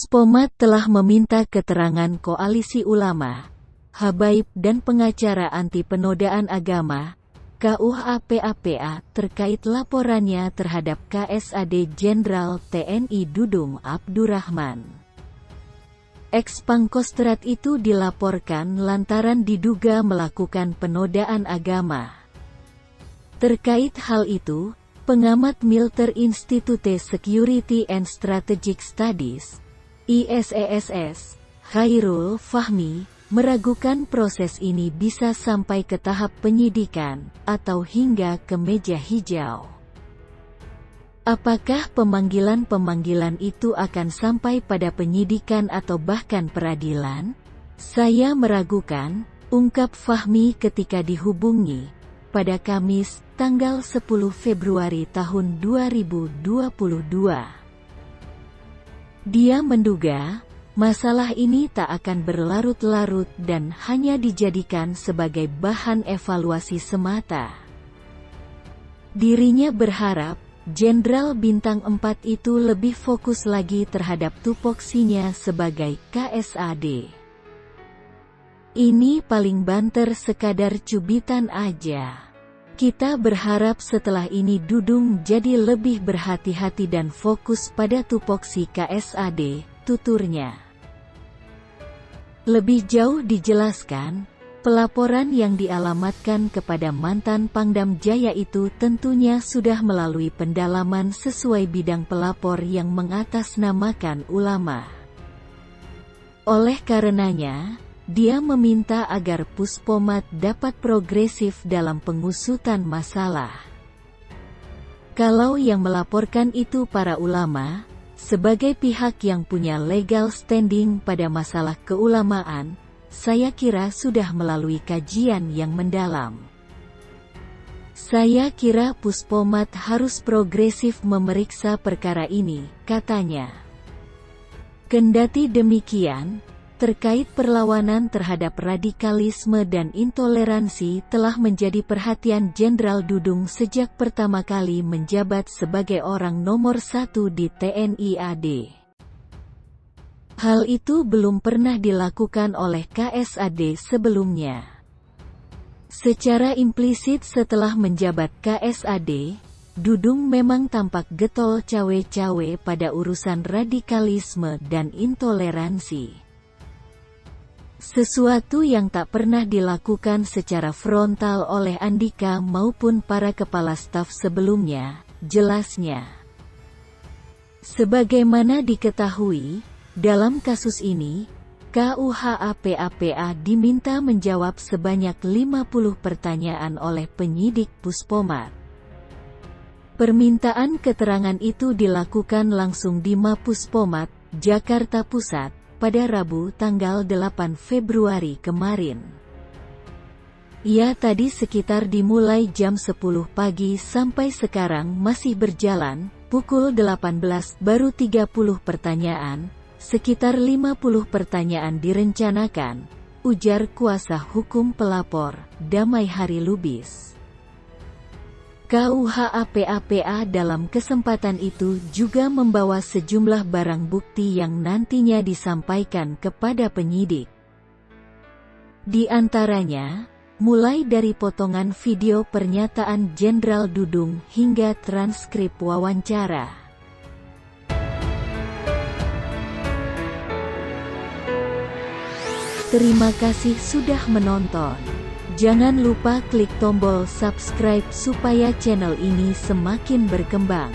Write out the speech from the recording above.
Puspomat telah meminta keterangan Koalisi Ulama, Habaib dan pengacara anti penodaan agama, KUHP-APA, terkait laporannya terhadap KSAD Jenderal TNI Dudung Abdurrahman. Eks-Pangkostrat itu dilaporkan lantaran diduga melakukan penodaan agama. Terkait hal itu, pengamat Military Institute Security and Strategic Studies, ISESS, Khairul Fahmi, meragukan proses ini bisa sampai ke tahap penyidikan, atau hingga ke meja hijau. Apakah pemanggilan-pemanggilan itu akan sampai pada penyidikan atau bahkan peradilan? Saya meragukan, ungkap Fahmi ketika dihubungi, pada Kamis, tanggal 10 Februari tahun 2022. Dia menduga, masalah ini tak akan berlarut-larut dan hanya dijadikan sebagai bahan evaluasi semata. Dirinya berharap, Jenderal Bintang 4 itu lebih fokus lagi terhadap tupoksinya sebagai KSAD. Ini paling banter sekadar cubitan aja. Kita berharap setelah ini Dudung jadi lebih berhati-hati dan fokus pada tupoksi KSAD, tuturnya. Lebih jauh dijelaskan, pelaporan yang dialamatkan kepada mantan Pangdam Jaya itu tentunya sudah melalui pendalaman sesuai bidang pelapor yang mengatasnamakan ulama. Oleh karenanya, dia meminta agar Puspomat dapat progresif dalam pengusutan masalah. Kalau yang melaporkan itu para ulama, sebagai pihak yang punya legal standing pada masalah keulamaan, saya kira sudah melalui kajian yang mendalam. Saya kira Puspomat harus progresif memeriksa perkara ini, katanya. Kendati demikian, terkait perlawanan terhadap radikalisme dan intoleransi telah menjadi perhatian Jenderal Dudung sejak pertama kali menjabat sebagai orang nomor 1 di TNI AD. Hal itu belum pernah dilakukan oleh KSAD sebelumnya. Secara implisit setelah menjabat KSAD, Dudung memang tampak getol cawe-cawe pada urusan radikalisme dan intoleransi. Sesuatu yang tak pernah dilakukan secara frontal oleh Andika maupun para kepala staf sebelumnya, jelasnya. Sebagaimana diketahui, dalam kasus ini, KUHP-APA diminta menjawab sebanyak 50 pertanyaan oleh penyidik Puspomat. Permintaan keterangan itu dilakukan langsung di Mapuspomat, Jakarta Pusat, pada Rabu tanggal 8 Februari kemarin. Ya, tadi sekitar dimulai jam 10 pagi sampai sekarang masih berjalan, pukul 18 baru 30 pertanyaan, sekitar 50 pertanyaan direncanakan, ujar kuasa hukum pelapor, Damai Hari Lubis. KUHP-APA dalam kesempatan itu juga membawa sejumlah barang bukti yang nantinya disampaikan kepada penyidik. Di antaranya, mulai dari potongan video pernyataan Jenderal Dudung hingga transkrip wawancara. Terima kasih sudah menonton. Jangan lupa klik tombol subscribe supaya channel ini semakin berkembang.